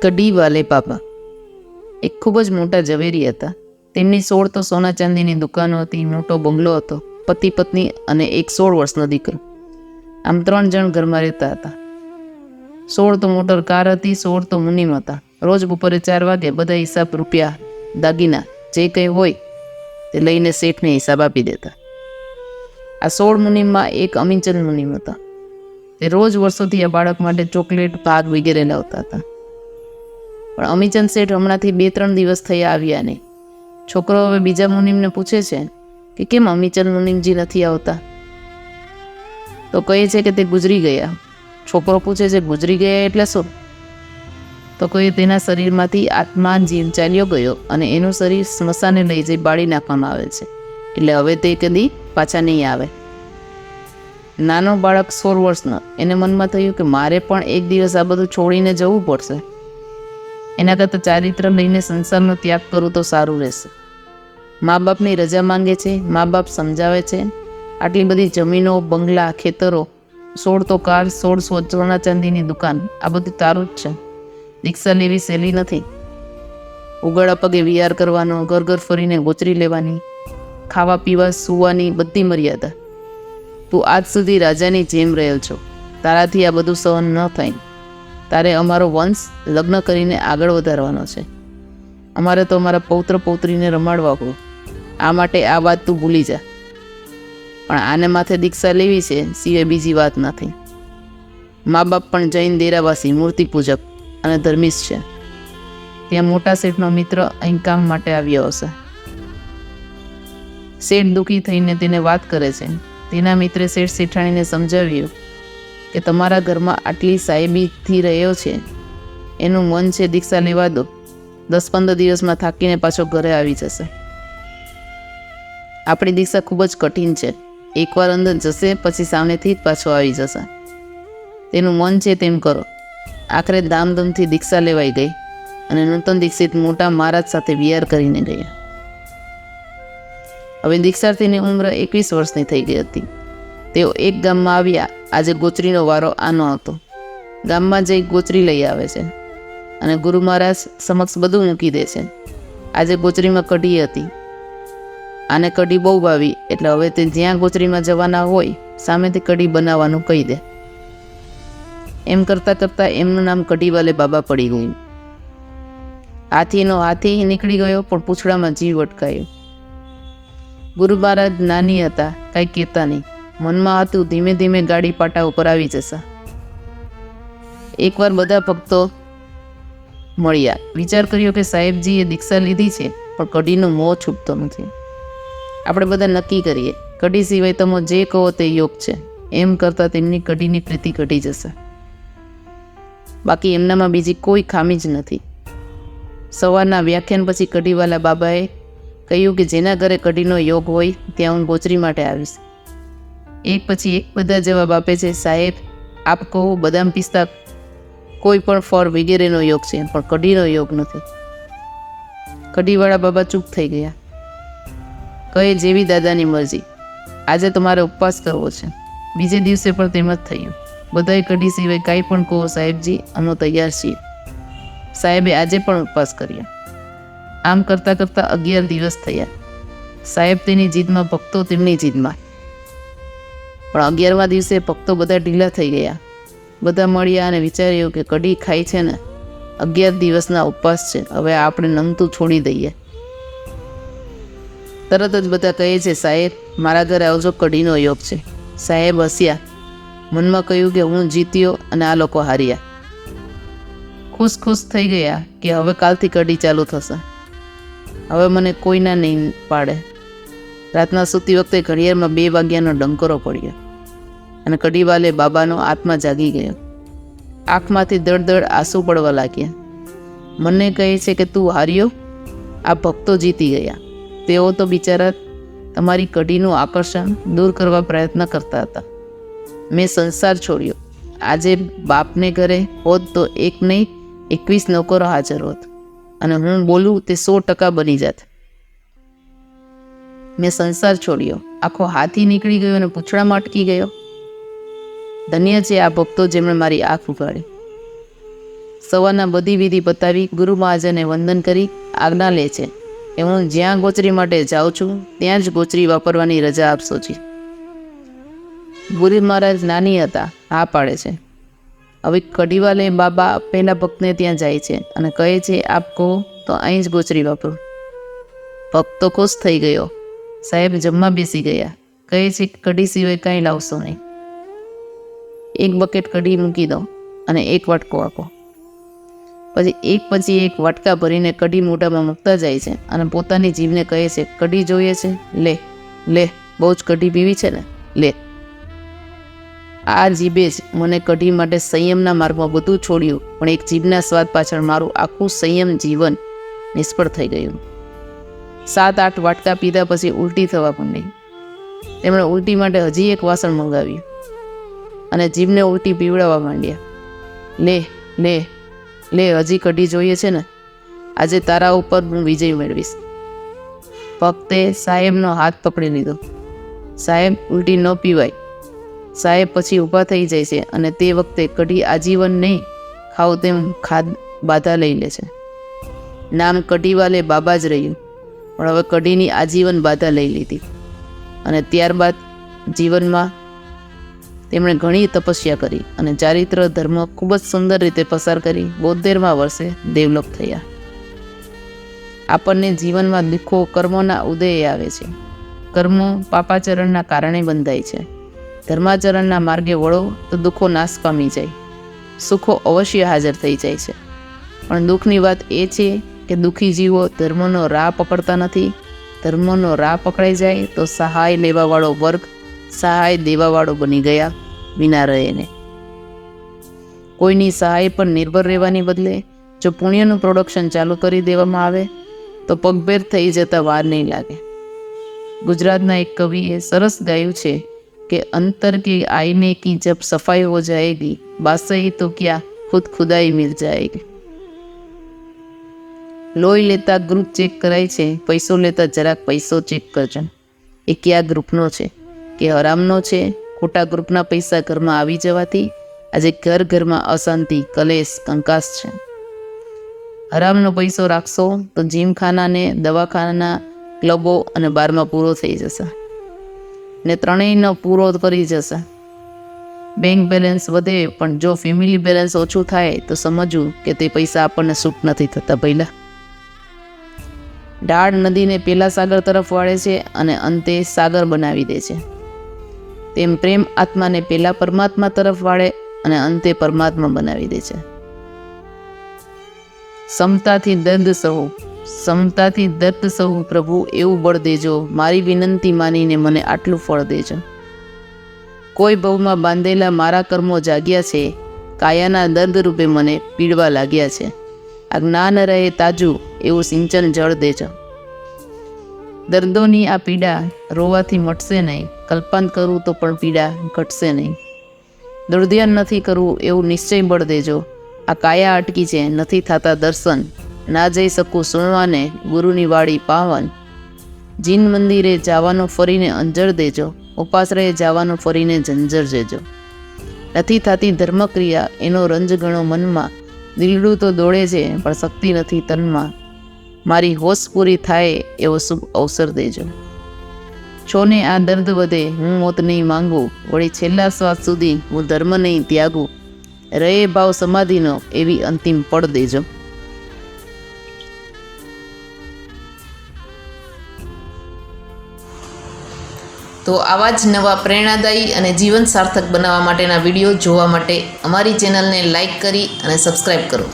કડીવાલે બાબા એક ખૂબ જ મોટા ઝવેરી હતા. તેમની 16 તો સોના ચાંદીની દુકાનો હતી, મોટો બંગલો હતો, પતિ પત્ની અને એક 16 વર્ષનો દીકરો. આમ 3 જણ ઘરમાં રહેતા હતા. 16 તો મોટર કાર હતી, 16 તો મુનિમ હતા. રોજ બપોરે 4 વાગે બધા હિસાબ, રૂપિયા, દાગીના જે કંઈ હોય તે લઈને શેઠને હિસાબ આપી દેતા. આ 16 મુનિમમાં એક અમીચંદ મુનિમ હતા. તે રોજ વર્ષોથી આ બાળક માટે ચોકલેટ, ભાગ વગેરે લાવતા હતા. પણ અમીચંદ શેઠ હમણાંથી 2-3 દિવસ થયા આવ્યા નહીં. છોકરો હવે બીજા મુનિમને પૂછે છે કે કેમ અમીચંદ મુનિમજી નથી આવતા? તો કહે છે કે તે ગુજરી ગયા. છોકરો પૂછે છે ગુજરી ગયા એટલે શું? તો કહે તેના શરીરમાંથી આત્મા જીવ ચાલ્યો ગયો અને એનું શરીર સ્મશાને લઈ જઈ બાળી નાખવામાં આવે છે, એટલે હવે તે કદી પાછા નહીં આવે. નાનો બાળક 16 વર્ષનો, એને મનમાં થયું કે મારે પણ એક દિવસ આ બધું છોડીને જવું પડશે. એના કરતાં ચારિત્ર લઈને સંસારનો ત્યાગ કરું તો સારું રહેશે. મા બાપની રજા માંગે છે, મા બાપ સમજાવે છે. આટલી બધી જમીનો, બંગલા, ખેતરો, 16 તો કાર, 16 સોના ચાંદીની દુકાન, આ બધું તારું જ છે. દીક્ષા લેવી સહેલી નથી. ઉગાડા પગે વિહાર કરવાનો, ઘર ઘર ફરીને ગોચરી લેવાની, ખાવા પીવા સૂવાની બધી મર્યાદા. તું આજ સુધી રાજાની જેમ રહેલ છો, તારાથી આ બધું સહન ન થાય. તારે અમારો વંશ લગ્ન કરીને આગળ વધારવાનો છે. અમારે તો અમારા પૌત્ર પૌત્રીને રમાડવા હો. આ માટે આ વાત તું ભૂલી જા. પણ આને માથે દીક્ષા લેવી છે સિવાય બીજી વાત નથી. મા બાપ પણ જૈન દેરાવાસી, મૂર્તિ પૂજક અને ધર્મિષ્ઠ છે. ત્યાં મોટા શેઠનો મિત્ર અહીં કામ માટે આવ્યો હશે. શેઠ દુઃખી થઈને તેને વાત કરે છે. તેના મિત્રે શેઠ શેઠાણીને સમજાવ્યું કે તમારા ઘરમાં આટલી સાહેબીથી રહ્યો છે, એનું મન છે દીક્ષા લેવા દો. 10-15 દિવસમાં થાકીને પાછો ઘરે આવી જશે. આપણી દીક્ષા ખૂબ જ કઠિન છે. એકવાર અંદર જશે પછી સામેથી જ પાછો આવી જશે. તેનું મન છે તેમ કરો. આખરે ધામધૂમથી દીક્ષા લેવાઈ ગઈ અને નૂતન દીક્ષિત મોટા મહારાજ સાથે વિહાર કરીને ગયા. હવે દીક્ષાર્થીની ઉંમર 21 વર્ષની થઈ ગઈ હતી. તેઓ એક ગામમાં આવ્યા. આજે ગોચરીનો વારો આનો હતો. ગામમાં જઈ ગોચરી લઈ આવે છે અને ગુરુ મહારાજ સમક્ષ બધું મૂકી દે છે. આજે ગોચરીમાં કઢી હતી. આને કઢી બહુ ભાવી, એટલે હવે તે જ્યાં ગોચરીમાં જવાના હોય સામેથી કઢી બનાવવાનું કહી દે. એમ કરતાં કરતાં એમનું નામ કડીવાલે બાબા પડી ગયું. હાથીનો હાથી નીકળી ગયો, પણ પૂંછડામાં જીવ અટકાયો. ગુરુ મહારાજ નાની હતા, કાંઈ કહેતા નહીં. મનમાં હતું ધીમે ધીમે ગાડી પાટા ઉપર આવી જશે. એકવાર બધા ભક્તો મળ્યા. વિચાર કર્યો કે સાહેબજીએ દીક્ષા લીધી છે, પણ કઢીનો મોહ છૂટતો નથી. આપણે બધા નક્કી કરીએ, કઢી સિવાય તમે જે કહો તે યોગ છે. એમ કરતાં તેમની કઢીની પ્રીતિ ઘટી જશે. બાકી એમનામાં બીજી કોઈ ખામી જ નથી. સવારના વ્યાખ્યાન પછી કઢીવાલા બાબાએ કહ્યું કે જેના ઘરે કઢીનો યોગ હોય ત્યાં હું ગોચરી માટે આવીશ. એક પછી એક બધા જવાબ આપે છે. સાહેબ, આપ કહો બદામ, પિસ્તા, કોઈ પણ ફળ વગેરેનો યોગ છે, પણ કઢીનો યોગ નથી. કઢીવાળા બાબા ચૂપ થઈ ગયા. કહે જેવી દાદાની મરજી. આજે તમારે ઉપવાસ કરવો છે. બીજે દિવસે પણ તેમ જ થયું. બધાએ કઢી સિવાય કાંઈ પણ કહો સાહેબજી, અમે તૈયાર છીએ. સાહેબે આજે પણ ઉપવાસ કર્યા. આમ કરતાં કરતાં 11 દિવસ થયા. સાહેબ તેની જીદમાં, ભક્તો તેમની જીદમાં. પણ 11મા દિવસે ભક્તો બધા ઢીલા થઈ ગયા. બધા મળ્યા અને વિચાર્યું કે કઢી ખાઈ છે ને, 11 દિવસના ઉપવાસ છે, હવે આપણે નમતું છોડી દઈએ. તરત જ બધા કહે છે સાહેબ મારા ઘરે આવજો, કઢીનો યોગ છે. સાહેબ હસ્યા. મનમાં કહ્યું કે હું જીત્યો અને આ લોકો હાર્યા. ખુશ થઈ ગયા કે હવે કાલથી કઢી ચાલુ થશે. હવે મને કોઈના નહીં પાડે. રાતના સૂતી વખતે ઘડિયાળમાં 2 વાગ્યાનો ડંકરો પડ્યો અને કઢીવાલે બાબાનો આત્મા જાગી ગયો. આંખમાંથી દળ આંસુ પડવા લાગ્યા. મને કહે છે કે તું હાર્યો, આ ભક્તો જીતી ગયા. તેઓ તો બિચારા તમારી કઢીનું આકર્ષણ દૂર કરવા પ્રયત્ન કરતા હતા. મેં સંસાર છોડ્યો. આજે બાપને ઘરે હોત તો એક નહીં 21 નોકરો હાજર હોત અને હું બોલું તે 100% બની જાત. મેં સંસાર છોડ્યો. આખો હાથી નીકળી ગયો અને પૂંછડામાં અટકી ગયો. ધન્ય છે આ ભક્તો જેમણે મારી આંખ ઉગાડી. સવારના બધી વિધિ પતાવી ગુરુ મહાજનને વંદન કરી આજ્ઞા લે છે કે હું જ્યાં ગોચરી માટે જાઉં છું ત્યાં જ ગોચરી વાપરવાની રજા આપશો જી. ગુરુ મહારાજ નાની હતા, હા પાડે છે. હવે કડીવાલે બાબા પહેલા ભક્તને ત્યાં જાય છે અને કહે છે આપ કહો તો અહીં જ ગોચરી વાપરો. ભક્ત તો ખુશ થઈ ગયો. સાહેબ જમવા બેસી ગયા. કહે છે કઢી સિવાય કાંઈ લાવશો નહીં. એક બકેટ કઢી મૂકી દો અને એક વાટકો આપો. પછી એક વાટકા ભરીને કઢી મોઢામાં મૂકતા જાય છે અને પોતાની જીભને કહે છે કઢી જોઈએ છે, લે લે, બહુ જ કઢી પીવી છે ને, લે. આ જીભે જ મને કઢી માટે સંયમના માર્ગમાં બધું છોડ્યું, પણ એક જીભના સ્વાદ પાછળ મારું આખું સંયમ જીવન નિષ્ફળ થઈ ગયું. 7-8 વાટકા પીધા પછી ઉલટી થવા માંડી. તેમણે ઉલટી માટે હજી એક વાસણ મંગાવ્યું અને જીભને ઉલટી પીવડાવવા માંડ્યા. લે લે લે, હજી કઢી જોઈએ છે ને, આજે તારા ઉપર હું વિજય મેળવીશ. ભક્તે સાહેબનો હાથ પકડી લીધો. સાહેબ ઉલટી ન પીવાય. સાહેબ પછી ઊભા થઈ જાય છે અને તે વખતે કઢી આજીવન નહીં ખાવ તેમ બાધા લઈ લે છે. નામ કઢીવાલે બાબા જ રહ્યું, પણ હવે કઢીની આજીવન બાધા લઈ લીધી અને ત્યારબાદ જીવનમાં તેમણે ઘણી તપસ્યા કરી અને ચારિત્ર ધર્મ ખૂબ જ સુંદર રીતે પસાર કરી 72મા વર્ષે દેવલોક થયા. આપણને જીવનમાં દુઃખો કર્મોના ઉદયે આવે છે. કર્મો પાપાચરણના કારણે બંધાય છે. ધર્માચરણના માર્ગે વળો તો દુઃખો નાશ પામી જાય, સુખો અવશ્ય હાજર થઈ જાય છે. પણ દુઃખની વાત એ છે કે દુઃખી જીવો ધર્મનો રાહ પકડતા નથી. ધર્મનો રાહ પકડાઈ જાય તો સહાય લેવાવાળો વર્ગ સહાય દેવાવાળો બની ગયા વિના રહેને. કોઈની સહાય પર નિર્ભર રહેવાની બદલે જો પુણ્યનું પ્રોડક્શન ચાલુ કરી દેવામાં આવે તો પગભેર થઈ જતા વાર નહીં લાગે. ગુજરાતના એક કવિએ સરસ ગાયું છે કે અંતર કે આईने की जब सफाई हो जाएगी, बासई तो क्या खुद खुदाई मिल जाएगी. લોહી લેતા ગ્રુપ ચેક કરાય છે, પૈસો લેતા જરાક પૈસો ચેક કરજો. એ કયા ગ્રુપનો છે કે હરામનો છે? ખોટા ગ્રુપના પૈસા ઘરમાં આવી જવાથી આજે ઘરમાં અશાંતિ, કલેશ, કંકાસ છે. હરામનો પૈસો રાખશો તો જીમખાનાને, દવાખાના, ક્લબો અને બારમાં પૂરો થઈ જશે ને ત્રણેયનો પૂરો કરી જશે. બેંક બેલેન્સ વધે પણ જો ફેમિલી બેલેન્સ ઓછું થાય તો સમજવું કે તે પૈસા આપણને સૂટ નથી થતા. પહેલાં ડાળ નદીને પેલા સાગર તરફ વાળે છે અને અંતે સાગર બનાવી દે છે. તેમ પ્રેમ આત્માને પેલા પરમાત્મા તરફ વાળે અને અંતે પરમાત્મા બનાવી દે છે. સમતાથી દર્દ સહુ પ્રભુ એવું બળ દેજો, મારી વિનંતી માનીને મને આટલું ફળ દેજો. કોઈ ભવમાં બાંધેલા મારા કર્મો જાગ્યા છે, કાયાના દર્દ રૂપે મને પીડવા લાગ્યા છે. આ જ્ઞાન રહે તાજું એવું સિંચન જળ દેજો. દર્દોની આ પીડા રોવાથી મટશે નહીં, કલ્પાંત કરું તો પણ પીડા ઘટશે નહીં. દુર્ધ્યાન નથી કરવું એવું નિશ્ચય બળ દેજો. આ કાયા અટકી છે, નથી થતા દર્શન, ના જઈ શકું સુણવાને ગુરુની વાડી પાવન. જીન મંદિરે જવાનું ફરીને અંજર દેજો, ઉપાશ્રયે જવાનું ફરીને ઝંઝર જેજો. નથી થતી ધર્મક્રિયા એનો રંજ ગણો મનમાં, દિલડું તો દોડે છે પણ શક્તિ નથી તનમાં. મારી હોશ પૂરી થાય એવો શુભ અવસર દેજો. છોને આ દર્દ વધે હું મોત નહીં માંગુ, વળી છેલ્લા શ્વાસ સુધી હું ધર્મ નહીં ત્યાગું. રહે ભાવ સમાધિનો એવી અંતિમ પળ દેજો. તો આવા જ નવા પ્રેરણાદાયી અને જીવન સાર્થક બનાવવા માટેના વિડીયો જોવા માટે અમારી ચેનલને લાઈક કરી અને સબસ્ક્રાઈબ કરો.